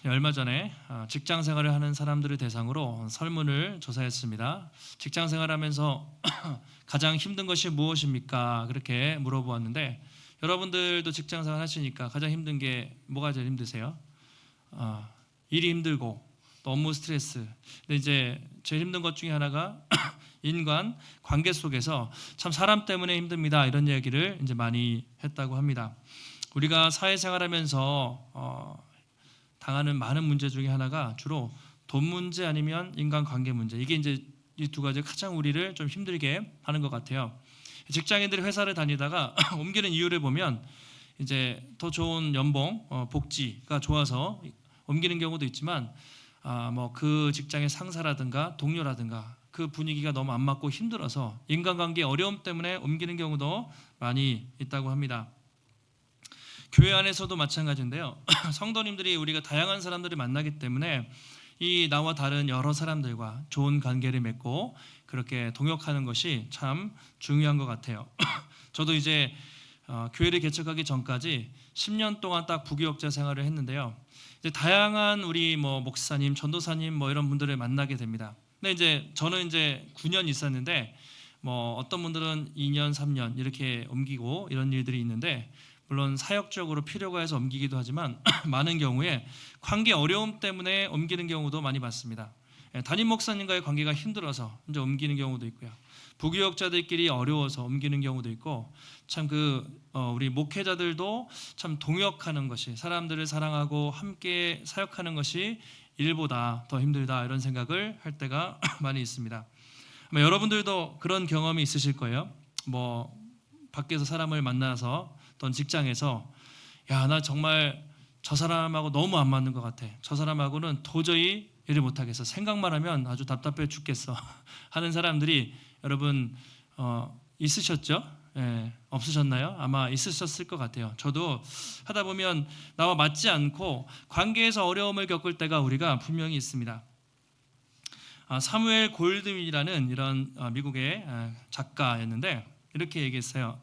얼마 전에 직장 생활을 하는 사람들을 대상으로 설문을 조사했습니다. 직장 생활하면서 가장 힘든 것이 무엇입니까? 그렇게 물어보았는데 여러분들도 직장 생활 하시니까 가장 힘든 게 뭐가 제일 힘드세요? 일이 힘들고 또 업무 스트레스. 근데 이제 제일 힘든 것 중에 하나가 인간 관계 속에서 참 사람 때문에 힘듭니다. 이런 얘기를 이제 많이 했다고 합니다. 우리가 사회생활하면서 당하는 많은 문제 중에 하나가 주로 돈 문제 아니면 인간 관계 문제. 이게 이제 이 두 가지가 가장 우리를 좀 힘들게 하는 것 같아요. 직장인들이 회사를 다니다가 옮기는 이유를 보면 이제 더 좋은 연봉, 복지가 좋아서 옮기는 경우도 있지만 뭐 그 직장의 상사라든가 동료라든가 그 분위기가 너무 안 맞고 힘들어서 인간관계 어려움 때문에 옮기는 경우도 많이 있다고 합니다. 교회 안에서도 마찬가지인데요. 성도님들이 우리가 다양한 사람들을 만나기 때문에 이 나와 다른 여러 사람들과 좋은 관계를 맺고 그렇게 동역하는 것이 참 중요한 것 같아요. 저도 이제 교회를 개척하기 전까지 10년 동안 딱 부교역자 생활을 했는데요. 이제 다양한 우리 뭐 목사님, 전도사님 뭐 이런 분들을 만나게 됩니다. 근데 이제 저는 이제 9년 있었는데 뭐 어떤 분들은 2년, 3년 이렇게 옮기고 이런 일들이 있는데 물론 사역적으로 필요가 해서 옮기기도 하지만 많은 경우에 관계 어려움 때문에 옮기는 경우도 많이 봤습니다. 담임 목사님과의 관계가 힘들어서 이제 옮기는 경우도 있고요. 부교역자들끼리 어려워서 옮기는 경우도 있고 참 우리 목회자들도 참 동역하는 것이 사람들을 사랑하고 함께 사역하는 것이 일보다 더 힘들다 이런 생각을 할 때가 많이 있습니다. 아마 여러분들도 그런 경험이 있으실 거예요. 뭐 밖에서 사람을 만나서 어떤 직장에서 야, 나 정말 저 사람하고 너무 안 맞는 것 같아. 저 사람하고는 도저히 일을 못하겠어. 생각만 하면 아주 답답해 죽겠어. 하는 사람들이 여러분 있으셨죠? 없으셨나요? 아마 있으셨을 것 같아요. 저도 하다 보면 나와 맞지 않고 관계에서 어려움을 겪을 때가 우리가 분명히 있습니다. 사무엘 골드윈이라는 이런 미국의 작가였는데 이렇게 얘기했어요.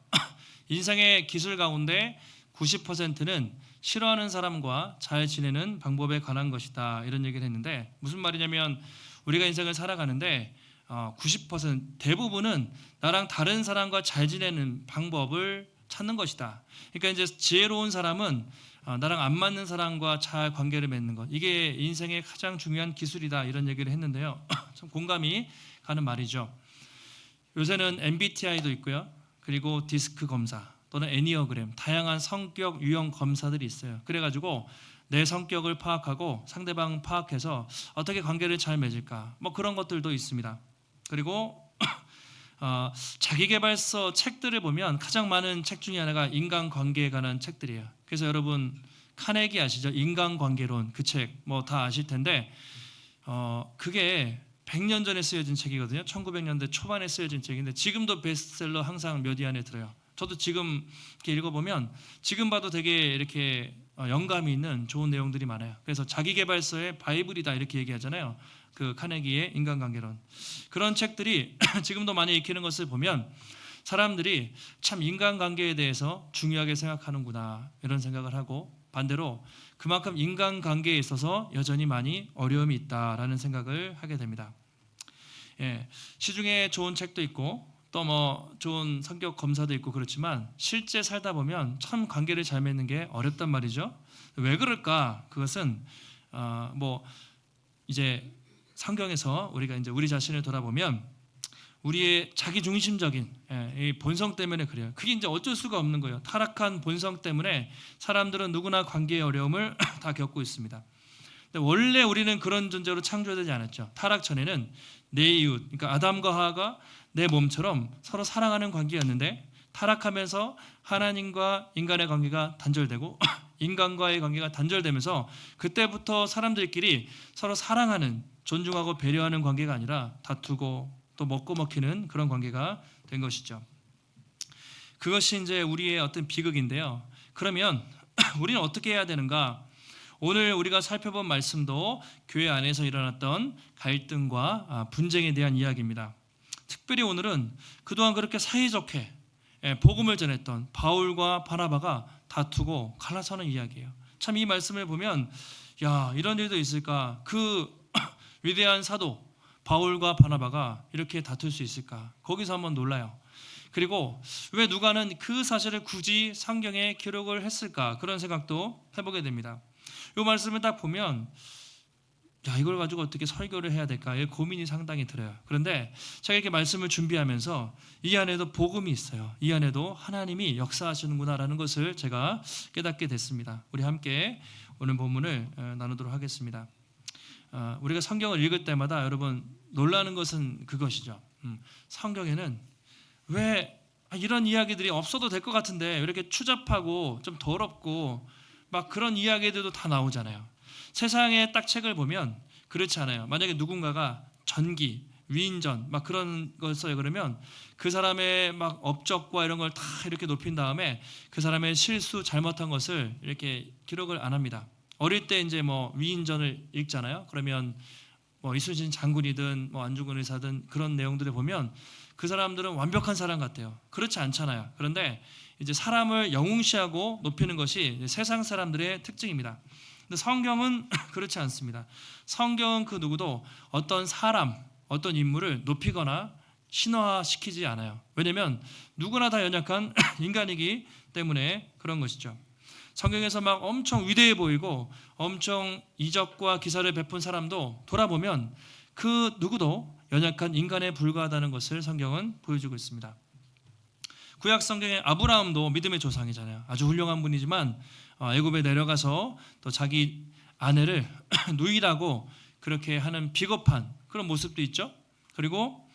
인생의 기술 가운데 90%는 싫어하는 사람과 잘 지내는 방법에 관한 것이다. 이런 얘기를 했는데 무슨 말이냐면 우리가 인생을 살아가는데 90% 대부분은 나랑 다른 사람과 잘 지내는 방법을 찾는 것이다. 그러니까 이제 지혜로운 사람은 나랑 안 맞는 사람과 잘 관계를 맺는 것. 이게 인생의 가장 중요한 기술이다. 이런 얘기를 했는데요. 참 공감이 가는 말이죠. 요새는 MBTI도 있고요. 그리고 디스크 검사 또는 애니어그램 다양한 성격 유형 검사들이 있어요. 그래가지고 내 성격을 파악하고 상대방 파악해서 어떻게 관계를 잘 맺을까 뭐 그런 것들도 있습니다. 그리고 자기계발서 책들을 보면 가장 많은 책 중에 하나가 인간관계에 관한 책들이에요. 그래서 여러분 카네기 아시죠? 인간관계론 그 책 뭐 다 아실 텐데 그게 100년 전에 쓰여진 책이거든요. 1900년대 초반에 쓰여진 책인데 지금도 베스트셀러 항상 몇 위 안에 들어요. 저도 지금 이렇게 읽어보면 지금 봐도 되게 이렇게 영감이 있는 좋은 내용들이 많아요. 그래서 자기계발서의 바이블이다 이렇게 얘기하잖아요. 그 카네기의 인간관계론. 그런 책들이 지금도 많이 읽히는 것을 보면 사람들이 참 인간관계에 대해서 중요하게 생각하는구나 이런 생각을 하고 반대로 그만큼 인간관계에 있어서 여전히 많이 어려움이 있다라는 생각을 하게 됩니다. 시중에 좋은 책도 있고 또 뭐 좋은 성격 검사도 있고 그렇지만 실제 살다 보면 참 관계를 잘 맺는 게 어렵단 말이죠. 왜 그럴까? 그것은 뭐 이제 성경에서 우리가 이제 우리 자신을 돌아보면 우리의 자기 중심적인 이 본성 때문에 그래요. 그게 이제 어쩔 수가 없는 거예요. 타락한 본성 때문에 사람들은 누구나 관계의 어려움을 다 겪고 있습니다. 근데 원래 우리는 그런 존재로 창조되지 않았죠. 타락 전에는 내 이웃, 그러니까 아담과 하와가 내 몸처럼 서로 사랑하는 관계였는데 타락하면서 하나님과 인간의 관계가 단절되고 인간과의 관계가 단절되면서 그때부터 사람들끼리 서로 사랑하는, 존중하고 배려하는 관계가 아니라 다투고 또 먹고 먹히는 그런 관계가 된 것이죠. 그것이 이제 우리의 어떤 비극인데요. 그러면 우리는 어떻게 해야 되는가? 오늘 우리가 살펴본 말씀도 교회 안에서 일어났던 갈등과 분쟁에 대한 이야기입니다. 특별히 오늘은 그동안 그렇게 사이좋게 복음을 전했던 바울과 바나바가 다투고 갈라서는 이야기예요. 참 이 말씀을 보면 야, 이런 일도 있을까? 그 위대한 사도 바울과 바나바가 이렇게 다툴 수 있을까? 거기서 한번 놀라요. 그리고 왜 누가는 그 사실을 굳이 성경에 기록을 했을까? 그런 생각도 해보게 됩니다. 이 말씀을 딱 보면 야, 이걸 가지고 어떻게 설교를 해야 될까? 이 고민이 상당히 들어요. 그런데 제가 이렇게 말씀을 준비하면서 이 안에도 복음이 있어요. 이 안에도 하나님이 역사하시는구나라는 것을 제가 깨닫게 됐습니다. 우리 함께 오늘 본문을 나누도록 하겠습니다. 우리가 성경을 읽을 때마다 여러분 놀라는 것은 그것이죠. 성경에는 왜 이런 이야기들이 없어도 될 것 같은데 왜 이렇게 추잡하고 좀 더럽고 막 그런 이야기들도 다 나오잖아요. 세상에 딱 책을 보면 그렇지 않아요. 만약에 누군가가 전기, 위인전 막 그런 걸 써요. 그러면 그 사람의 막 업적과 이런 걸 다 이렇게 높인 다음에 그 사람의 실수, 잘못한 것을 이렇게 기록을 안 합니다. 어릴 때 이제 뭐 위인전을 읽잖아요. 그러면 뭐 이순신 장군이든 뭐 안중근 의사든 그런 내용들을 보면 그 사람들은 완벽한 사람 같아요. 그렇지 않잖아요. 그런데 이제 사람을 영웅시하고 높이는 것이 세상 사람들의 특징입니다. 근데 성경은 그렇지 않습니다. 성경은 그 누구도 어떤 사람, 어떤 인물을 높이거나 신화시키지 않아요. 왜냐하면 누구나 다 연약한 인간이기 때문에 그런 것이죠. 성경에서 막 엄청 위대해 보이고 엄청 이적과 기사를 베푼 사람도 돌아보면 그 누구도 연약한 인간에 불과하다는 것을 성경은 보여주고 있습니다. 구약 성경의 아브라함도 믿음의 조상이잖아요. 아주 훌륭한 분이지만 애굽에 내려가서 또 자기 아내를 누이라고 그렇게 하는 비겁한 그런 모습도 있죠. 그리고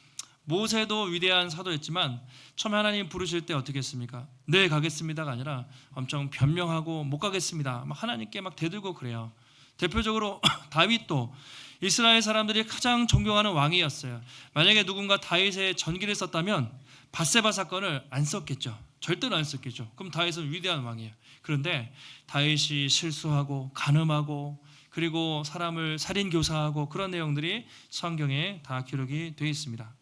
모세도 위대한 사도였지만 처음에 하나님 부르실 때 어떻게 했습니까? 네, 가겠습니다가 아니라 엄청 변명하고 못 가겠습니다. 막 하나님께 막 대들고 그래요. 대표적으로 다윗도 이스라엘 사람들이 가장 존경하는 왕이었어요. 만약에 누군가 다윗의 전기를 썼다면 밧세바 사건을 안 썼겠죠. 절대로 안 썼겠죠. 그럼 다윗은 위대한 왕이에요. 그런데 다윗이 실수하고 간음하고 그리고 사람을 살인교사하고 그런 내용들이 성경에 다 기록이 되어 있습니다.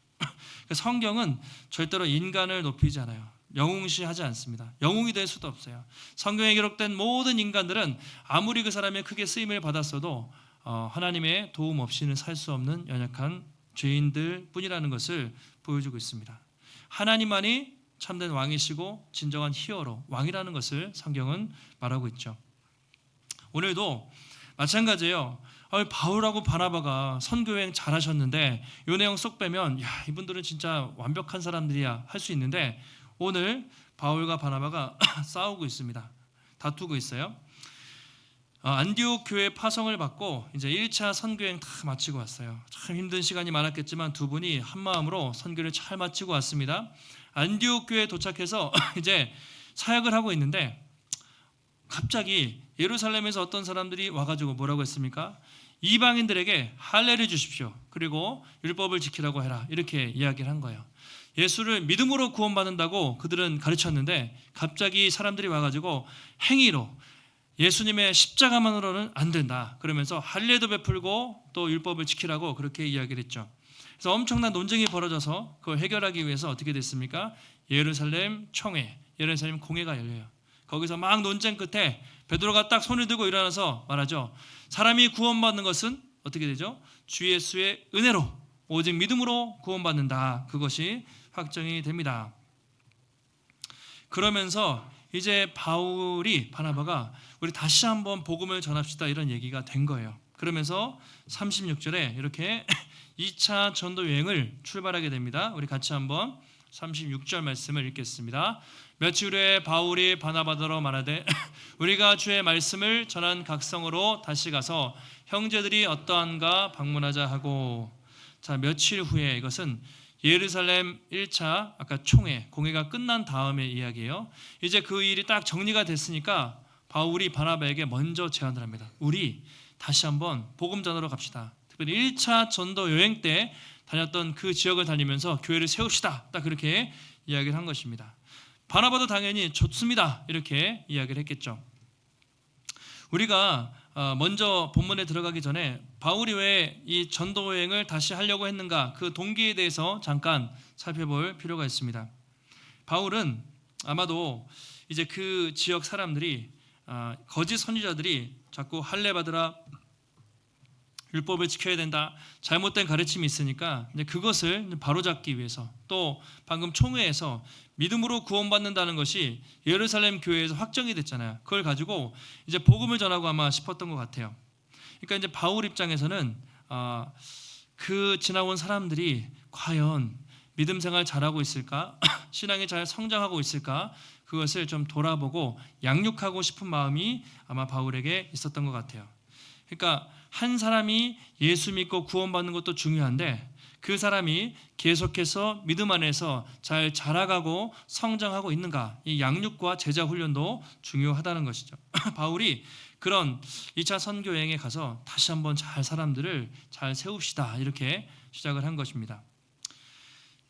성경은 절대로 인간을 높이지 않아요. 영웅시하지 않습니다. 영웅이 될 수도 없어요. 성경에 기록된 모든 인간들은 아무리 그 사람의 크게 쓰임을 받았어도 하나님의 도움 없이는 살 수 없는 연약한 죄인들 뿐이라는 것을 보여주고 있습니다. 하나님만이 참된 왕이시고 진정한 히어로, 왕이라는 것을 성경은 말하고 있죠. 오늘도 마찬가지예요. 바울하고 바나바가 선교여행 잘하셨는데 이 내용 쏙 빼면 야, 이분들은 진짜 완벽한 사람들이야 할 수 있는데 오늘 바울과 바나바가 싸우고 있습니다. 다투고 있어요. 안디옥 교회 파송을 받고 이제 1차 선교여행 다 마치고 왔어요. 참 힘든 시간이 많았겠지만 두 분이 한 마음으로 선교를 잘 마치고 왔습니다. 안디옥 교회에 도착해서 이제 사역을 하고 있는데 갑자기 예루살렘에서 어떤 사람들이 와가지고 뭐라고 했습니까? 이방인들에게 할례를 주십시오. 그리고 율법을 지키라고 해라. 이렇게 이야기를 한 거예요. 예수를 믿음으로 구원받는다고 그들은 가르쳤는데 갑자기 사람들이 와가지고 행위로 예수님의 십자가만으로는 안 된다. 그러면서 할례도 베풀고 또 율법을 지키라고 그렇게 이야기를 했죠. 그래서 엄청난 논쟁이 벌어져서 그걸 해결하기 위해서 어떻게 됐습니까? 예루살렘 총회, 예루살렘 공회가 열려요. 거기서 막 논쟁 끝에 베드로가 딱 손을 들고 일어나서 말하죠. 사람이 구원받는 것은 어떻게 되죠? 주 예수의 은혜로 오직 믿음으로 구원받는다. 그것이 확정이 됩니다. 그러면서 이제 바울이 바나바가 우리 다시 한번 복음을 전합시다 이런 얘기가 된 거예요. 그러면서 36절에 이렇게 2차 전도 여행을 출발하게 됩니다. 우리 같이 한번 36절 말씀을 읽겠습니다. 며칠 후에 바울이 바나바더러 말하되 우리가 주의 말씀을 전한 각성으로 다시 가서 형제들이 어떠한가 방문하자 하고. 자, 며칠 후에 이것은 예루살렘 1차 아까 총회 공회가 끝난 다음의 이야기예요. 이제 그 일이 딱 정리가 됐으니까 바울이 바나바에게 먼저 제안을 합니다. 우리 다시 한번 복음 전하러 갑시다. 특별히 1차 전도 여행 때 다녔던 그 지역을 다니면서 교회를 세웁시다. 딱 그렇게 이야기를 한 것입니다. 바나바도 당연히 좋습니다. 이렇게 이야기를 했겠죠. 우리가 먼저 본문에 들어가기 전에 바울이 왜 이 전도 여행을 다시 하려고 했는가 그 동기에 대해서 잠깐 살펴볼 필요가 있습니다. 바울은 아마도 이제 그 지역 사람들이 거짓 선지자들이 자꾸 할례 받으라, 율법을 지켜야 된다, 잘못된 가르침이 있으니까 이제 그것을 바로잡기 위해서, 또 방금 총회에서 믿음으로 구원받는다는 것이 예루살렘 교회에서 확정이 됐잖아요. 그걸 가지고 이제 복음을 전하고 아마 싶었던 것 같아요. 그러니까 이제 바울 입장에서는 그 지나온 사람들이 과연 믿음 생활 잘하고 있을까, 신앙이 잘 성장하고 있을까, 그것을 좀 돌아보고 양육하고 싶은 마음이 아마 바울에게 있었던 것 같아요. 그러니까 한 사람이 예수 믿고 구원받는 것도 중요한데 그 사람이 계속해서 믿음 안에서 잘 자라가고 성장하고 있는가, 이 양육과 제자 훈련도 중요하다는 것이죠. 바울이 그런 2차 선교 여행에 가서 다시 한번 사람들을 잘 세웁시다, 이렇게 시작을 한 것입니다.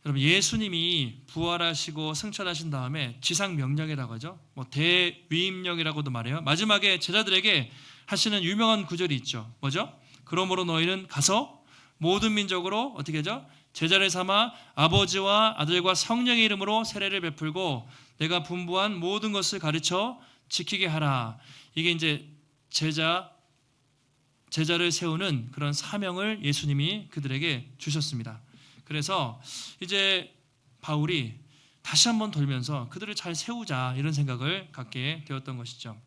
여러분, 예수님이 부활하시고 승천하신 다음에 지상 명령이라고 하죠. 대위임령이라고도 말해요. 마지막에 제자들에게 하시는 유명한 구절이 있죠. 뭐죠? 그러므로 너희는 가서 모든 민족으로 어떻게 하죠? 제자를 삼아 아버지와 아들과 성령의 이름으로 세례를 베풀고 내가 분부한 모든 것을 가르쳐 지키게 하라. 이게 이제 제자를 세우는 그런 사명을 예수님이 그들에게 주셨습니다. 그래서 이제 바울이 다시 한번 돌면서 그들을 잘 세우자, 이런 생각을 갖게 되었던 것이죠.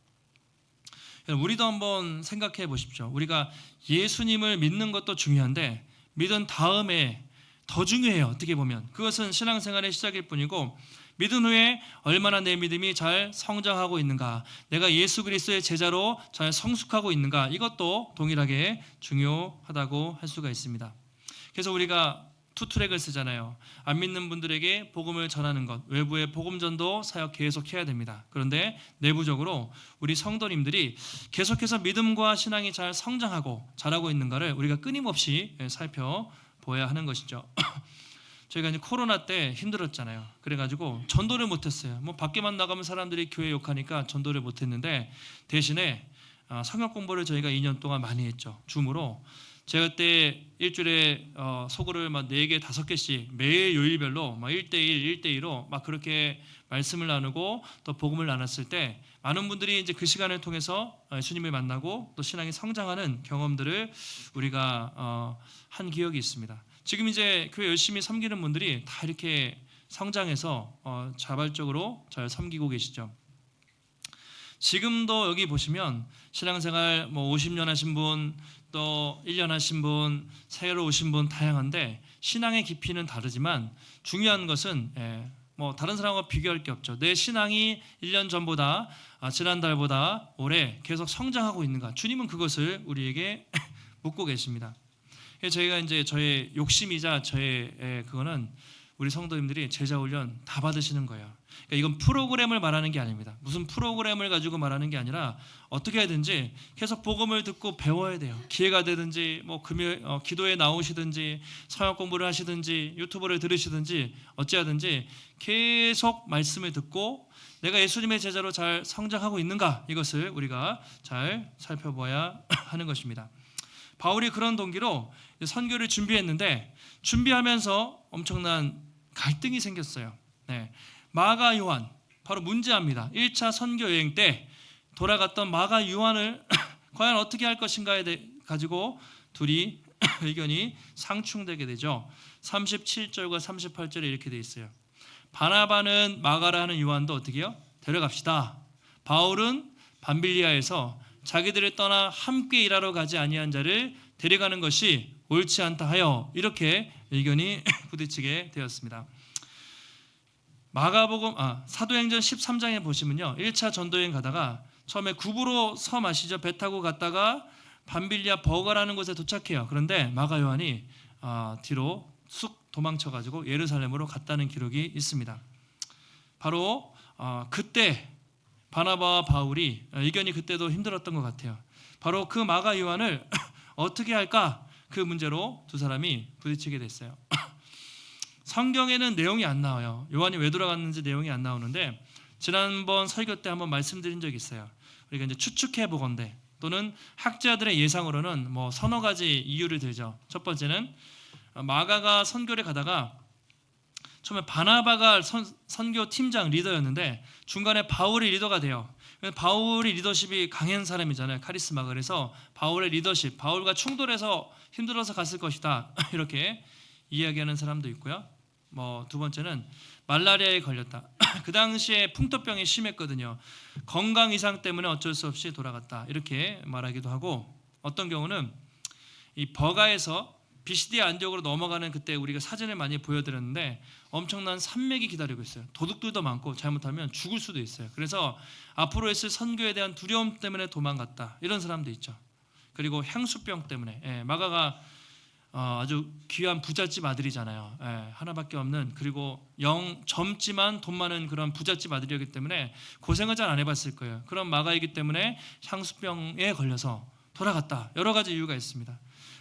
우리도 한번 생각해 보십시오. 우리가 예수님을 믿는 것도 중요한데 믿은 다음에 더 중요해요. 어떻게 보면 그것은 신앙생활의 시작일 뿐이고, 믿은 후에 얼마나 내 믿음이 잘 성장하고 있는가, 내가 예수 그리스도의 제자로 잘 성숙하고 있는가, 이것도 동일하게 중요하다고 할 수가 있습니다. 그래서 우리가 투트랙을 쓰잖아요. 안 믿는 분들에게 복음을 전하는 것, 외부의 복음전도 사역 계속해야 됩니다. 그런데 내부적으로 우리 성도님들이 계속해서 믿음과 신앙이 잘 성장하고 자라고 있는가를 우리가 끊임없이 살펴보아야 하는 것이죠. 저희가 이제 코로나 때 힘들었잖아요. 그래가지고 전도를 못했어요. 밖에만 나가면 사람들이 교회 욕하니까 전도를 못했는데, 대신에 성역 공부를 저희가 2년 동안 많이 했죠. 줌으로. 제가 그때 일주일에 소그를 4개, 5개씩 매일 요일별로 1대1, 1대2로 막 그렇게 말씀을 나누고 또 복음을 나눴을 때 많은 분들이 이제 그 시간을 통해서 예수님을 만나고 또 신앙이 성장하는 경험들을 우리가 한 기억이 있습니다. 지금 이제 교회 열심히 섬기는 분들이 다 이렇게 성장해서 자발적으로 잘 섬기고 계시죠. 지금도 여기 보시면 신앙생활 50년 하신 분, 또 1년 하신 분, 새로 오신 분 다양한데 신앙의 깊이는 다르지만 중요한 것은 다른 사람과 비교할 게 없죠. 내 신앙이 1년 전보다, 지난달보다 올해 계속 성장하고 있는가, 주님은 그것을 우리에게 묻고 계십니다. 저희가 이제 저의 욕심이자 저의 그거는 우리 성도님들이 제자 훈련 다 받으시는 거예요. 그러니까 이건 프로그램을 말하는 게 아닙니다. 무슨 프로그램을 가지고 말하는 게 아니라 어떻게 해야든지 계속 복음을 듣고 배워야 돼요. 기회가 되든지 금요일 기도에 나오시든지 성역 공부를 하시든지 유튜브를 들으시든지 어찌하든지 계속 말씀을 듣고 내가 예수님의 제자로 잘 성장하고 있는가, 이것을 우리가 잘 살펴봐야 하는 것입니다. 바울이 그런 동기로 선교를 준비했는데 준비하면서 엄청난 갈등이 생겼어요. 마가 요한, 바로 문제합니다. 1차 선교 여행 때 돌아갔던 마가 요한을 과연 어떻게 할 것인가에 가지고 둘이 의견이 상충되게 되죠. 37절과 38절에 이렇게 돼 있어요. 바나바는 마가라 하는 요한도 어떻게 해요? 데려갑시다. 바울은 밤빌리아에서 자기들을 떠나 함께 일하러 가지 아니한 자를 데려가는 것이 옳지 않다 하여, 이렇게 의견이 부딪히게 되었습니다. 마가복음 사도행전 13장에 보시면요, 1차 전도여행 가다가 처음에 구브로 섬 아시죠? 배 타고 갔다가 밤빌리아 버가라는 곳에 도착해요. 그런데 마가 요한이 뒤로 쑥 도망쳐가지고 예루살렘으로 갔다는 기록이 있습니다. 바로 그때 바나바와 바울이 의견이 그때도 힘들었던 것 같아요. 바로 그 마가 요한을 어떻게 할까, 그 문제로 두 사람이 부딪히게 됐어요. 성경에는 내용이 안 나와요. 요한이 왜 돌아갔는지 내용이 안 나오는데, 지난번 설교 때 한번 말씀드린 적이 있어요. 우리가 이제 추측해 보건대, 또는 학자들의 예상으로는 서너 가지 이유를 들죠. 첫 번째는 마가가 선교를 가다가 처음에 바나바가 선교 팀장 리더였는데 중간에 바울이 리더가 돼요. 바울이 리더십이 강한 사람이잖아요. 카리스마가. 그래서 바울의 리더십, 바울과 충돌해서 힘들어서 갔을 것이다. 이렇게 이야기하는 사람도 있고요. 두 번째는 말라리아에 걸렸다. 그 당시에 풍토병이 심했거든요. 건강 이상 때문에 어쩔 수 없이 돌아갔다. 이렇게 말하기도 하고, 어떤 경우는 이 버가에서 비시디아 안디옥으로 넘어가는, 그때 우리가 사진을 많이 보여드렸는데 엄청난 산맥이 기다리고 있어요. 도둑들도 많고 잘못하면 죽을 수도 있어요. 그래서 앞으로 있을 선교에 대한 두려움 때문에 도망갔다. 이런 사람도 있죠. 그리고 향수병 때문에, 마가가 아주 귀한 부잣집 아들이잖아요. 하나밖에 없는, 그리고 젊지만 돈 많은 그런 부잣집 아들이었기 때문에 고생을 잘 안 해봤을 거예요. 그런 마가이기 때문에 향수병에 걸려서 돌아갔다. 여러 가지 이유가 있습니다.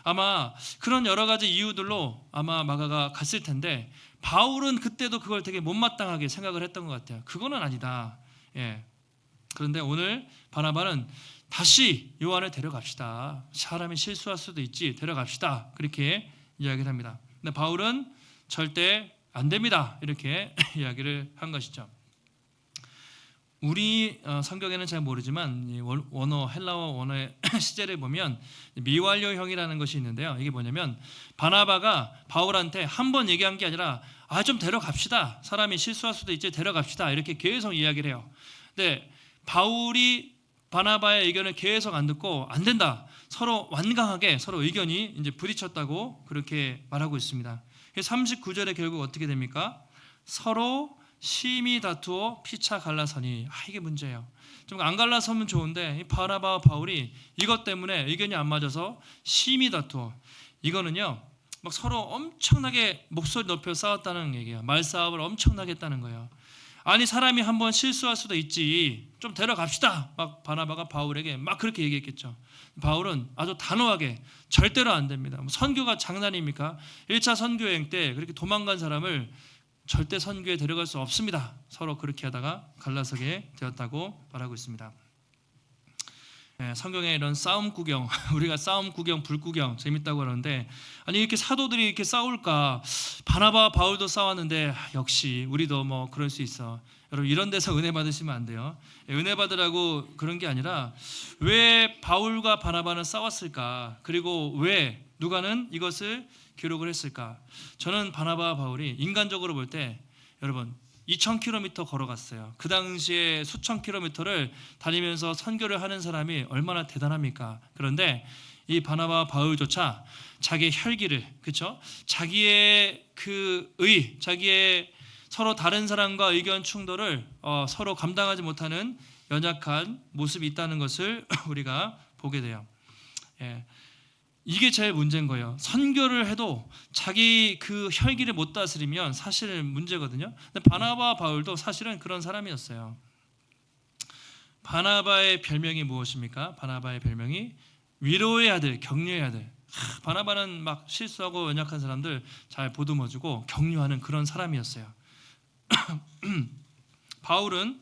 아마 그런 여러 가지 이유들로 아마 마가가 갔을 텐데, 바울은 그때도 그걸 되게 못마땅하게 생각을 했던 것 같아요. 그거는 아니다. 그런데 오늘 바나바는 다시 요한을 데려갑시다. 사람이 실수할 수도 있지, 데려갑시다. 그렇게 이야기를 합니다. 근데 바울은 절대 안 됩니다. 이렇게 이야기를 한 것이죠. 우리 성경에는 잘 모르지만 헬라어 원어의 시제를 보면 미완료형이라는 것이 있는데요. 이게 뭐냐면 바나바가 바울한테 한 번 얘기한 게 아니라 좀 데려갑시다. 사람이 실수할 수도 있지, 데려갑시다. 이렇게 계속 이야기를 해요. 근데 바울이 바나바의 의견을 계속 안 듣고 안 된다. 서로 완강하게 서로 의견이 이제 부딪혔다고 그렇게 말하고 있습니다. 39절에 결국 어떻게 됩니까? 서로 심히 다투어 피차 갈라서니. 이게 문제예요. 좀 안 갈라서면 좋은데 이 바나바와 바울이 이것 때문에 의견이 안 맞아서 심히 다투어. 이거는요, 막 서로 엄청나게 목소리 높여 싸웠다는 얘기예요. 말싸움을 엄청나게 했다는 거예요. 아니, 사람이 한번 실수할 수도 있지, 좀 데려갑시다. 막 바나바가 바울에게 막 그렇게 얘기했겠죠. 바울은 아주 단호하게 절대로 안 됩니다. 선교가 장난입니까? 1차 선교 여행 때 그렇게 도망간 사람을 절대 선교에 데려갈 수 없습니다. 서로 그렇게 하다가 갈라서게 되었다고 말하고 있습니다. 성경에 이런 싸움 구경, 우리가 싸움 구경, 불 구경 재밌다고 하는데, 아니 이렇게 사도들이 이렇게 싸울까? 바나바와 바울도 싸웠는데 역시 우리도 뭐 그럴 수 있어. 여러분, 이런 데서 은혜 받으시면 안 돼요. 은혜 받으라고 그런 게 아니라, 왜 바울과 바나바는 싸웠을까? 그리고 왜 누가는 이것을 기록을 했을까? 저는 바나바와 바울이 인간적으로 볼 때, 여러분 2000km 걸어갔어요. 그 당시에 수천 킬로미터를 다니면서 선교를 하는 사람이 얼마나 대단합니까? 그런데 이 바나바와 바울조차 자기의 혈기를, 그렇죠? 자기의 자기의 서로 다른 사람과 의견 충돌을 서로 감당하지 못하는 연약한 모습이 있다는 것을 우리가 보게 돼요. 이게 제일 문제인 거예요. 선교를 해도 자기 그 혈기를 못 다스리면 사실은 문제거든요. 근데 바나바와 바울도 사실은 그런 사람이었어요. 바나바의 별명이 무엇입니까? 바나바의 별명이 위로의 아들, 격려의 아들. 바나바는 막 실수하고 연약한 사람들 잘 보듬어주고 격려하는 그런 사람이었어요. 바울은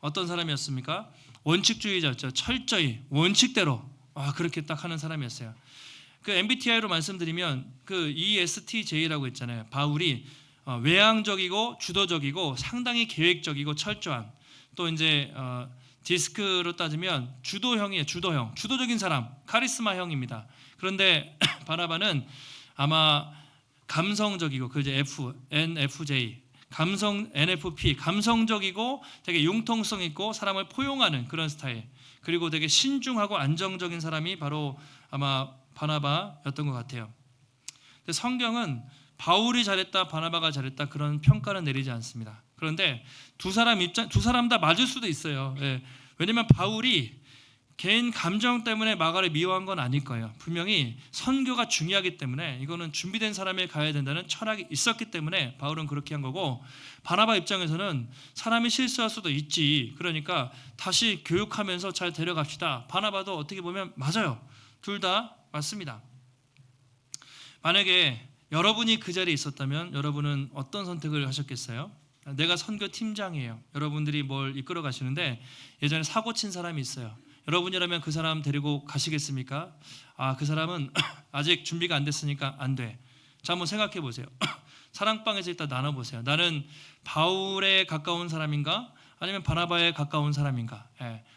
어떤 사람이었습니까? 원칙주의자였죠. 철저히 원칙대로 그렇게 딱 하는 사람이었어요. 그 MBTI로 말씀드리면 그 ESTJ라고 있잖아요. 바울이 외향적이고 주도적이고 상당히 계획적이고 철저한, 또 이제 디스크로 따지면 주도형이에요. 주도적인 사람, 카리스마형입니다. 그런데 바나바는 아마 감성적이고, 그 이제 NFJ, NFP, 감성적이고 되게 융통성 있고 사람을 포용하는 그런 스타일, 그리고 되게 신중하고 안정적인 사람이 바로 아마 바나바였던 것 같아요. 근데 성경은 바울이 잘했다, 바나바가 잘했다 그런 평가는 내리지 않습니다. 그런데 두 사람 다 맞을 수도 있어요. 왜냐면 바울이 개인 감정 때문에 마가를 미워한 건 아닐 거예요. 분명히 선교가 중요하기 때문에, 이거는 준비된 사람이 가야 된다는 철학이 있었기 때문에 바울은 그렇게 한 거고, 바나바 입장에서는 사람이 실수할 수도 있지, 그러니까 다시 교육하면서 잘 데려갑시다. 바나바도 어떻게 보면 맞아요. 둘 다 맞습니다. 만약에 여러분이 그 자리에 있었다면 여러분은 어떤 선택을 하셨겠어요? 내가 선교팀장이에요. 여러분들이 뭘 이끌어 가시는데 예전에 사고 친 사람이 있어요. 여러분이라면 그 사람 데리고 가시겠습니까? 그 사람은 아직 준비가 안 됐으니까 안 돼. 자, 한번 생각해 보세요. 사랑방에서 일단 나눠보세요. 나는 바울에 가까운 사람인가? 아니면 바나바에 가까운 사람인가?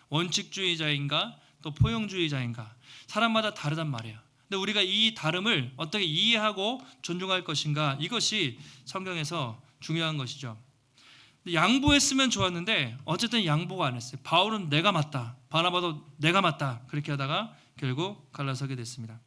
원칙주의자인가? 또 포용주의자인가? 사람마다 다르단 말이에요. 근데 우리가 이 다름을 어떻게 이해하고 존중할 것인가? 이것이 성경에서 중요한 것이죠. 양보했으면 좋았는데 어쨌든 양보가 안 했어요. 바울은 내가 맞다, 바나바도 내가 맞다, 그렇게 하다가 결국 갈라서게 됐습니다.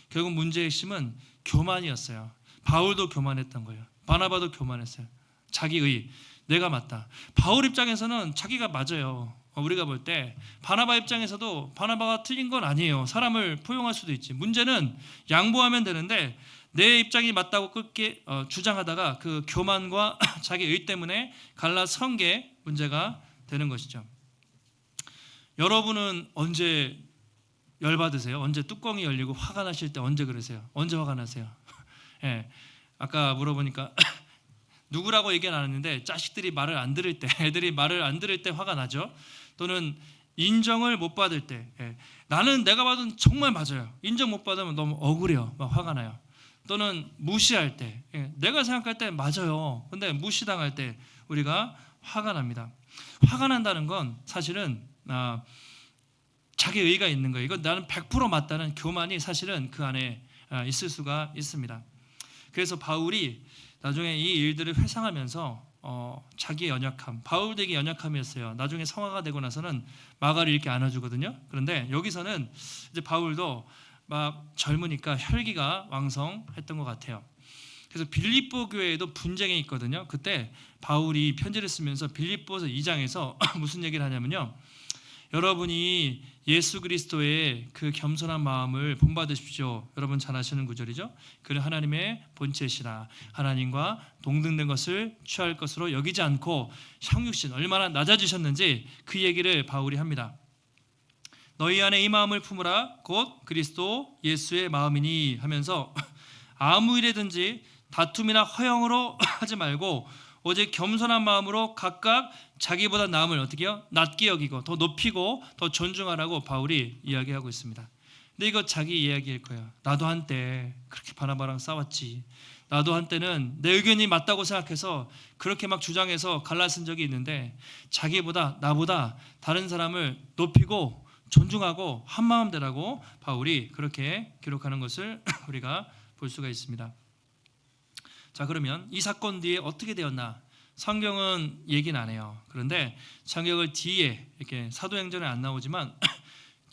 결국 문제의 핵심은 교만이었어요. 바울도 교만했던 거예요. 바나바도 교만했어요. 자기의, 내가 맞다. 바울 입장에서는 자기가 맞아요. 우리가 볼 때 바나바 입장에서도 바나바가 틀린 건 아니에요. 사람을 포용할 수도 있지. 문제는 양보하면 되는데 내 입장이 맞다고 끝게 주장하다가 그 교만과 자기 의 때문에 갈라선 게 문제가 되는 것이죠. 여러분은 언제 열받으세요? 언제 뚜껑이 열리고 화가 나실 때 언제 그러세요? 언제 화가 나세요? 예, 아까 물어보니까 누구라고 얘기는 안 했는데 자식들이 말을 안 들을 때, 애들이 말을 안 들을 때 화가 나죠. 또는 인정을 못 받을 때, 나는 내가 봐도 정말 맞아요. 인정 못 받으면 너무 억울해요. 막 화가 나요. 또는 무시할 때, 내가 생각할 때 맞아요. 근데 무시당할 때 우리가 화가 납니다. 화가 난다는 건 사실은 자기 의의가 있는 거예요. 이건 나는 100% 맞다는 교만이 사실은 그 안에 있을 수가 있습니다. 그래서 바울이 나중에 이 일들을 회상하면서 자기의 연약함, 바울 되게 연약함이었어요. 나중에 성화가 되고 나서는 마가를 이렇게 안아주거든요. 그런데 여기서는 이제 바울도 막 젊으니까 혈기가 왕성했던 것 같아요. 그래서 빌립보 교회에도 분쟁이 있거든요. 그때 바울이 편지를 쓰면서 빌립보서 2장에서 무슨 얘기를 하냐면요, 여러분이 예수 그리스도의 그 겸손한 마음을 본받으십시오. 여러분 잘 아시는 구절이죠. 그는 하나님의 본체시라. 하나님과 동등된 것을 취할 것으로 여기지 않고 형육신 얼마나 낮아지셨는지 그 얘기를 바울이 합니다. 너희 안에 이 마음을 품으라. 곧 그리스도 예수의 마음이니 하면서 아무 일에든지 다툼이나 허영으로 하지 말고 오직 겸손한 마음으로 각각 자기보다 남을 어떻게 해요? 낮게 여기고 더 높이고 더 존중하라고 바울이 이야기하고 있습니다. 근데 이거 자기 이야기일 거예요. 나도 한때 그렇게 바나바랑 싸웠지. 나도 한때는 내 의견이 맞다고 생각해서 그렇게 막 주장해서 갈라쓴 적이 있는데 자기보다 나보다 다른 사람을 높이고 존중하고 한마음 되라고 바울이 그렇게 기록하는 것을 우리가 볼 수가 있습니다. 자, 그러면 이 사건 뒤에 어떻게 되었나? 성경은 얘기는 안 해요. 그런데 성경을 뒤에 이렇게 사도행전에 안 나오지만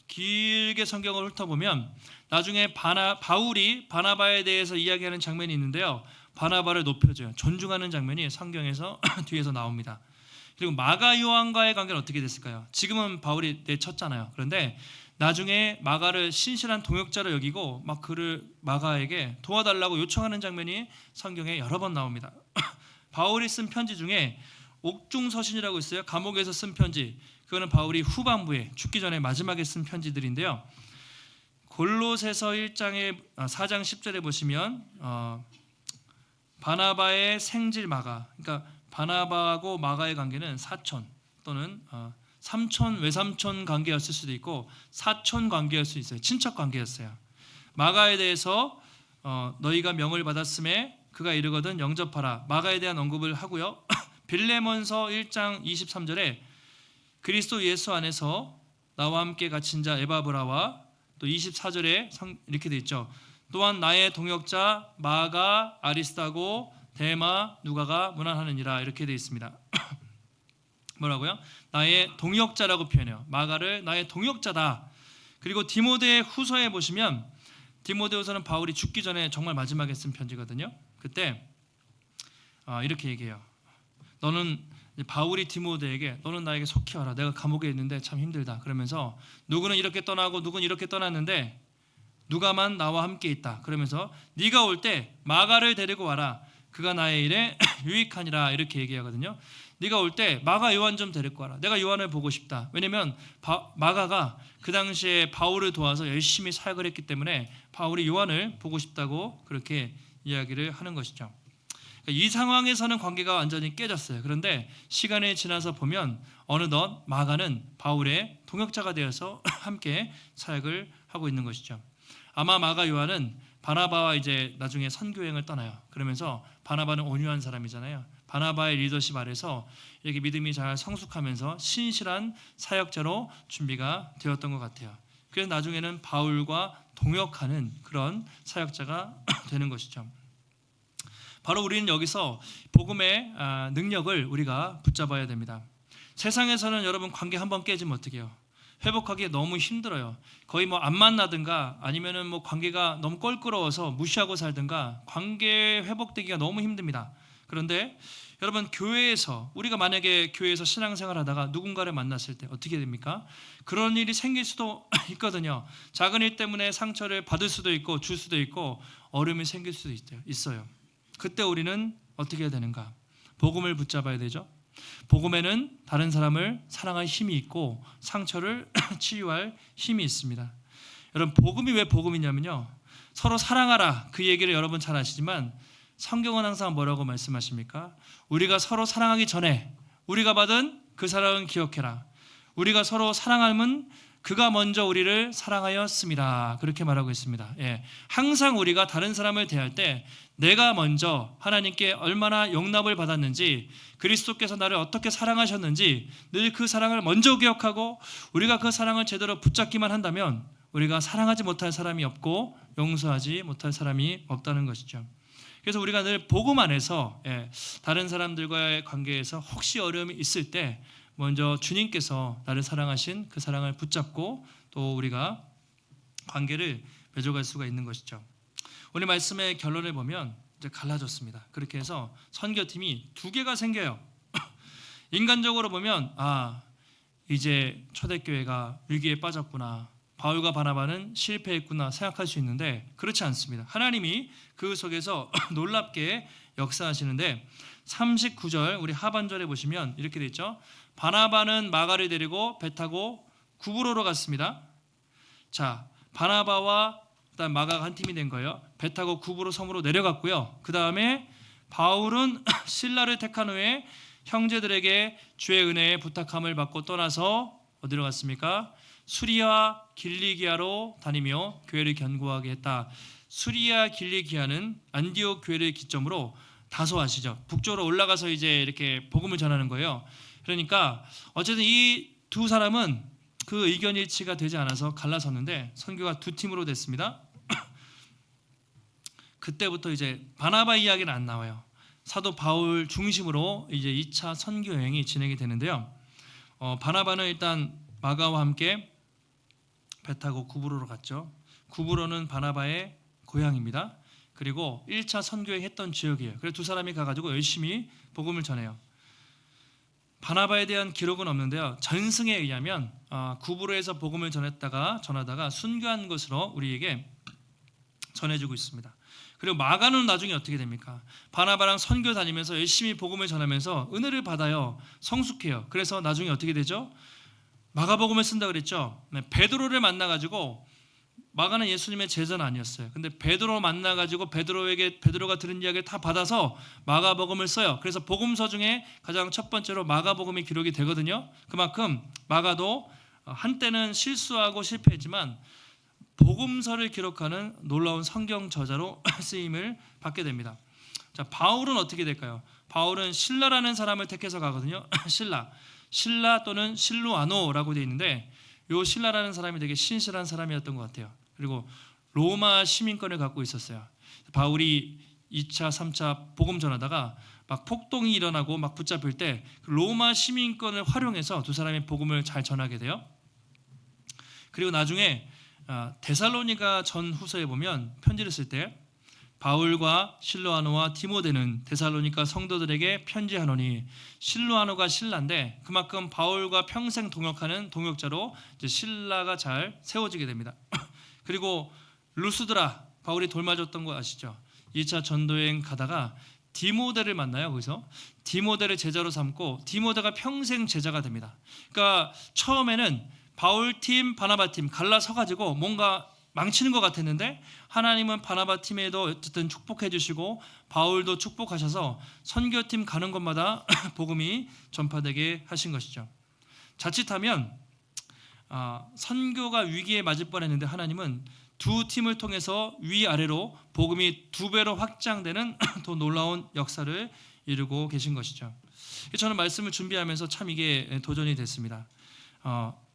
길게 성경을 훑어보면 나중에 바울이 바나바에 대해서 이야기하는 장면이 있는데요, 바나바를 높여줘요. 존중하는 장면이 성경에서 뒤에서 나옵니다. 그리고 마가 요한과의 관계는 어떻게 됐을까요? 지금은 바울이 내쳤잖아요. 그런데 나중에 마가를 신실한 동역자로 여기고 막 그를 마가에게 도와달라고 요청하는 장면이 성경에 여러 번 나옵니다. 바울이 쓴 편지 중에 옥중서신이라고 있어요. 감옥에서 쓴 편지. 그거는 바울이 후반부에 죽기 전에 마지막에 쓴 편지들인데요. 골로새서 1장의 4장 10절에 보시면 바나바의 생질 마가, 그러니까 바나바하고 마가의 관계는 사촌 또는 삼촌, 외삼촌 관계였을 수도 있고 사촌 관계였을 수 있어요. 친척 관계였어요. 마가에 대해서 너희가 명을 받았음에 그가 이르거든 영접하라. 마가에 대한 언급을 하고요. 빌레몬서 1장 23절에 그리스도 예수 안에서 나와 함께 갇힌 자 에바브라와 또 24절에 이렇게 돼 있죠. 또한 나의 동역자 마가, 아리스타고, 데마, 누가가 문안하느니라 이렇게 돼 있습니다. 뭐라고요? 나의 동역자라고 표현해요. 마가를 나의 동역자다. 그리고 디모데 후서에 보시면 디모데 후서는 바울이 죽기 전에 정말 마지막에 쓴 편지거든요. 그때 이렇게 얘기해요. 너는 바울이 디모데에게 너는 나에게 속히 와라. 내가 감옥에 있는데 참 힘들다. 그러면서 누구는 이렇게 떠나고 누구는 이렇게 떠났는데 누가만 나와 함께 있다. 그러면서 네가 올 때 마가를 데리고 와라. 그가 나의 일에 유익하니라 이렇게 얘기하거든요. 네가 올 때 마가 요한 좀 데리고 와라. 내가 요한을 보고 싶다. 왜냐하면 마가가 그 당시에 바울을 도와서 열심히 사역을 했기 때문에 바울이 요한을 보고 싶다고 그렇게 이야기를 하는 것이죠. 이 상황에서는 관계가 완전히 깨졌어요. 그런데 시간이 지나서 보면 어느덧 마가는 바울의 동역자가 되어서 함께 사역을 하고 있는 것이죠. 아마 마가 요한은 바나바와 이제 나중에 선교행을 떠나요. 그러면서 바나바는 온유한 사람이잖아요. 바나바의 리더십 아래서 이렇게 믿음이 잘 성숙하면서 신실한 사역자로 준비가 되었던 것 같아요. 그래서 나중에는 바울과 동역하는 그런 사역자가 되는 것이죠. 바로 우리는 여기서 복음의 능력을 우리가 붙잡아야 됩니다. 세상에서는 여러분 관계 한번 깨지면 어떻게 해요? 회복하기 너무 힘들어요. 거의 뭐 안 만나든가 아니면은 뭐 관계가 너무 껄끄러워서 무시하고 살든가 관계 회복되기가 너무 힘듭니다. 그런데 여러분 교회에서 우리가 만약에 교회에서 신앙생활하다가 누군가를 만났을 때 어떻게 됩니까? 그런 일이 생길 수도 있거든요. 작은 일 때문에 상처를 받을 수도 있고 줄 수도 있고 어려움이 생길 수도 있어요. 그때 우리는 어떻게 해야 되는가? 복음을 붙잡아야 되죠. 복음에는 다른 사람을 사랑할 힘이 있고 상처를 치유할 힘이 있습니다. 여러분 복음이 왜 복음이냐면요, 서로 사랑하라 그 얘기를 여러분 잘 아시지만 성경은 항상 뭐라고 말씀하십니까? 우리가 서로 사랑하기 전에 우리가 받은 그 사랑은 기억해라. 우리가 서로 사랑함은 그가 먼저 우리를 사랑하였습니다. 그렇게 말하고 있습니다. 항상 우리가 다른 사람을 대할 때 내가 먼저 하나님께 얼마나 용납을 받았는지, 그리스도께서 나를 어떻게 사랑하셨는지 늘 그 사랑을 먼저 기억하고 우리가 그 사랑을 제대로 붙잡기만 한다면 우리가 사랑하지 못할 사람이 없고 용서하지 못할 사람이 없다는 것이죠. 그래서 우리가 늘 복음 안에서 다른 사람들과의 관계에서 혹시 어려움이 있을 때 먼저 주님께서 나를 사랑하신 그 사랑을 붙잡고 또 우리가 관계를 맺어갈 수가 있는 것이죠. 오늘 말씀의 결론을 보면 이제 갈라졌습니다. 그렇게 해서 선교팀이 2개가 생겨요. 인간적으로 보면 이제 초대교회가 위기에 빠졌구나, 바울과 바나바는 실패했구나 생각할 수 있는데 그렇지 않습니다. 하나님이 그 속에서 놀랍게 역사하시는데 39절 우리 하반절에 보시면 이렇게 돼 있죠. 바나바는 마가를 데리고 배 타고 구브로로 갔습니다. 자, 바나바와 그다음 마가가 한 팀이 된 거예요. 배 타고 구브로 섬으로 내려갔고요. 그 다음에 바울은 실라를 택한 후에 형제들에게 주의 은혜에 부탁함을 받고 떠나서 어디로 갔습니까? 수리아 길리기아로 다니며 교회를 견고하게 했다. 수리아 길리기아는 안디옥 교회를 기점으로 다소 아시죠? 북쪽으로 올라가서 이제 이렇게 복음을 전하는 거예요. 그러니까 어쨌든 이 2사람은 그 의견 일치가 되지 않아서 갈라섰는데 선교가 2팀으로 됐습니다. 그때부터 이제 바나바 이야기는 안 나와요. 사도 바울 중심으로 이제 2차 선교 여행이 진행이 되는데요. 바나바는 일단 마가와 함께 배 타고 구브로로 갔죠. 구브로는 바나바의 고향입니다. 그리고 1차 선교회 했던 지역이에요. 그래서 2사람이 가가지고 열심히 복음을 전해요. 바나바에 대한 기록은 없는데요. 전승에 의하면 구브로에서 복음을 전하다가 순교한 것으로 우리에게 전해지고 있습니다. 그리고 마가는 나중에 어떻게 됩니까? 바나바랑 선교 다니면서 열심히 복음을 전하면서 은혜를 받아요. 성숙해요. 그래서 나중에 어떻게 되죠? 마가복음을 쓴다 그랬죠. 베드로를 만나가지고, 마가는 예수님의 제자는 아니었어요. 근데 베드로 만나가지고 베드로가 들은 이야기를 다 받아서 마가복음을 써요. 그래서 복음서 중에 가장 첫 번째로 마가복음이 기록이 되거든요. 그만큼 마가도 한때는 실수하고 실패했지만 복음서를 기록하는 놀라운 성경 저자로 쓰임을 받게 됩니다. 자, 바울은 어떻게 될까요? 바울은 실라라는 사람을 택해서 가거든요. 신라 또는 실루아노라고 되어 있는데, 이 신라라는 사람이 되게 신실한 사람이었던 것 같아요. 그리고 로마 시민권을 갖고 있었어요. 바울이 2차, 3차 복음 전하다가 막 폭동이 일어나고 막 붙잡힐 때 로마 시민권을 활용해서 2사람이 복음을 잘 전하게 돼요. 그리고 나중에 데살로니가 전후서에 보면 편지를 쓸 때 바울과 실루아노와 디모데는 데살로니가 성도들에게 편지하노니, 실루아노가 신라인데 그만큼 바울과 평생 동역하는 동역자로 이제 신라가 잘 세워지게 됩니다. 그리고 루스드라, 바울이 돌맞았던 거 아시죠? 2차 전도여행 가다가 디모데를 만나요. 거기서 디모데를 제자로 삼고 디모데가 평생 제자가 됩니다. 그러니까 처음에는 바울팀, 바나바팀 갈라서가지고 뭔가 망치는 것 같았는데 하나님은 바나바 팀에도 어쨌든 축복해 주시고 바울도 축복하셔서 선교팀 가는 곳마다 복음이 전파되게 하신 것이죠. 자칫하면 선교가 위기에 맞을 뻔했는데 하나님은 2팀을 통해서 위아래로 복음이 2배로 확장되는 더 놀라운 역사를 이루고 계신 것이죠. 저는 말씀을 준비하면서 참 이게 도전이 됐습니다.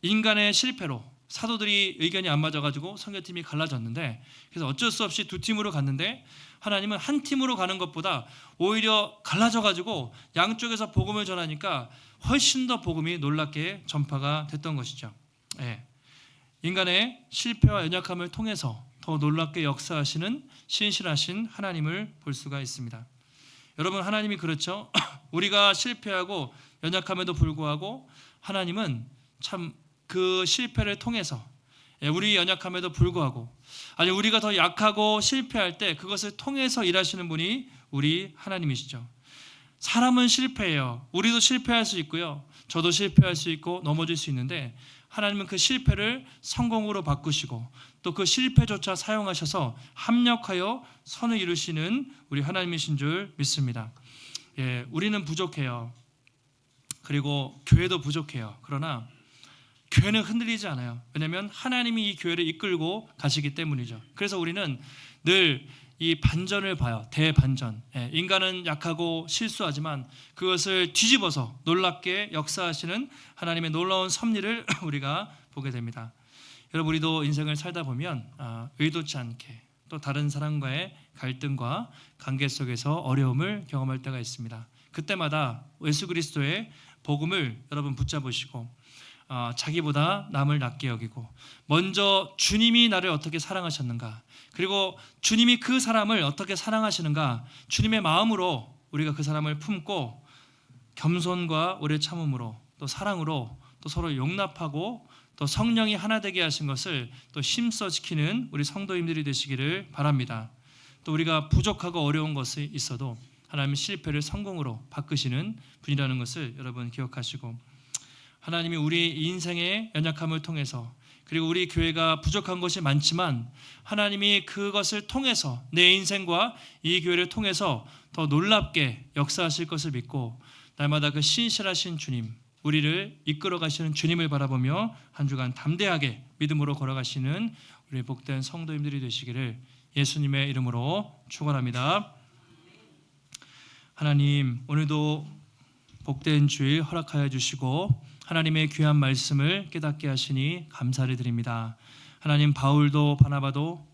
인간의 실패로 사도들이 의견이 안 맞아가지고 선교팀이 갈라졌는데, 그래서 어쩔 수 없이 두 팀으로 갔는데 하나님은 한 팀으로 가는 것보다 오히려 갈라져가지고 양쪽에서 복음을 전하니까 훨씬 더 복음이 놀랍게 전파가 됐던 것이죠. 인간의 실패와 연약함을 통해서 더 놀랍게 역사하시는 신실하신 하나님을 볼 수가 있습니다. 여러분, 하나님이 그렇죠. 우리가 실패하고 연약함에도 불구하고 하나님은 참 그 실패를 통해서, 우리 연약함에도 불구하고, 아니 우리가 더 약하고 실패할 때 그것을 통해서 일하시는 분이 우리 하나님이시죠. 사람은 실패해요. 우리도 실패할 수 있고요, 저도 실패할 수 있고 넘어질 수 있는데, 하나님은 그 실패를 성공으로 바꾸시고 또 그 실패조차 사용하셔서 합력하여 선을 이루시는 우리 하나님이신 줄 믿습니다. 우리는 부족해요. 그리고 교회도 부족해요. 그러나 교회는 흔들리지 않아요. 왜냐하면 하나님이 이 교회를 이끌고 가시기 때문이죠. 그래서 우리는 늘 이 반전을 봐요. 대반전. 인간은 약하고 실수하지만 그것을 뒤집어서 놀랍게 역사하시는 하나님의 놀라운 섭리를 우리가 보게 됩니다. 여러분, 우리도 인생을 살다 보면 의도치 않게 또 다른 사람과의 갈등과 관계 속에서 어려움을 경험할 때가 있습니다. 그때마다 예수 그리스도의 복음을 여러분 붙잡으시고 자기보다 남을 낮게 여기고 먼저 주님이 나를 어떻게 사랑하셨는가, 그리고 주님이 그 사람을 어떻게 사랑하시는가, 주님의 마음으로 우리가 그 사람을 품고 겸손과 오래 참음으로 또 사랑으로 또 서로 용납하고 또 성령이 하나 되게 하신 것을 또 힘써 지키는 우리 성도님들이 되시기를 바랍니다. 또 우리가 부족하고 어려운 것이 있어도 하나님은 실패를 성공으로 바꾸시는 분이라는 것을 여러분 기억하시고, 하나님이 우리 인생의 연약함을 통해서, 그리고 우리 교회가 부족한 것이 많지만 하나님이 그것을 통해서 내 인생과 이 교회를 통해서 더 놀랍게 역사하실 것을 믿고, 날마다 그 신실하신 주님, 우리를 이끌어 가시는 주님을 바라보며 한 주간 담대하게 믿음으로 걸어가시는 우리 복된 성도님들이 되시기를 예수님의 이름으로 축원합니다. 하나님, 오늘도 복된 주일 허락하여 주시고 하나님의 귀한 말씀을 깨닫게 하시니 감사를 드립니다. 하나님, 바울도 바나바도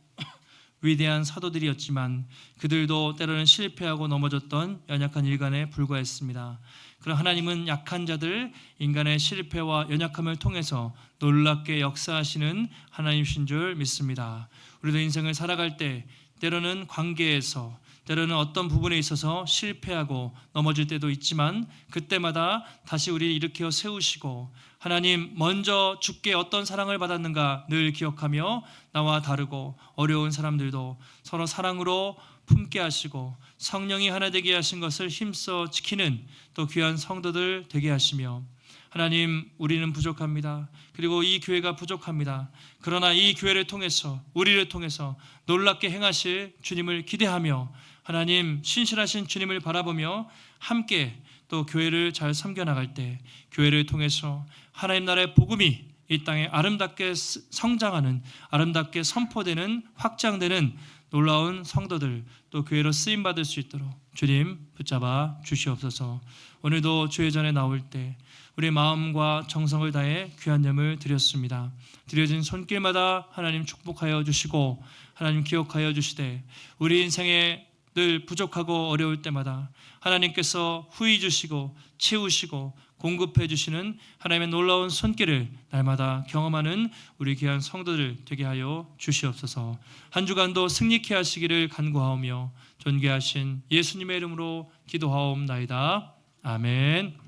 위대한 사도들이었지만 그들도 때로는 실패하고 넘어졌던 연약한 일간에 불과했습니다. 그러나 하나님은 약한 자들, 인간의 실패와 연약함을 통해서 놀랍게 역사하시는 하나님이신 줄 믿습니다. 우리도 인생을 살아갈 때 때로는 관계에서, 때로는 어떤 부분에 있어서 실패하고 넘어질 때도 있지만 그때마다 다시 우리를 일으켜 세우시고, 하나님 먼저 주께 어떤 사랑을 받았는가 늘 기억하며 나와 다르고 어려운 사람들도 서로 사랑으로 품게 하시고 성령이 하나 되게 하신 것을 힘써 지키는 또 귀한 성도들 되게 하시며, 하나님, 우리는 부족합니다. 그리고 이 교회가 부족합니다. 그러나 이 교회를 통해서, 우리를 통해서 놀랍게 행하실 주님을 기대하며 하나님, 신실하신 주님을 바라보며 함께 또 교회를 잘 섬겨나갈 때 교회를 통해서 하나님 나라의 복음이 이 땅에 아름답게 성장하는, 아름답게 선포되는, 확장되는 놀라운 성도들, 또 교회로 쓰임받을 수 있도록 주님 붙잡아 주시옵소서. 오늘도 주의 전에 나올 때 우리의 마음과 정성을 다해 귀한 예물 드렸습니다. 드려진 손길마다 하나님 축복하여 주시고 하나님 기억하여 주시되, 우리 인생에 늘 부족하고 어려울 때마다 하나님께서 후히 주시고 채우시고 공급해 주시는 하나님의 놀라운 손길을 날마다 경험하는 우리 귀한 성도들 되게 하여 주시옵소서. 한 주간도 승리케 하시기를 간구하오며 존귀하신 예수님의 이름으로 기도하옵나이다. 아멘.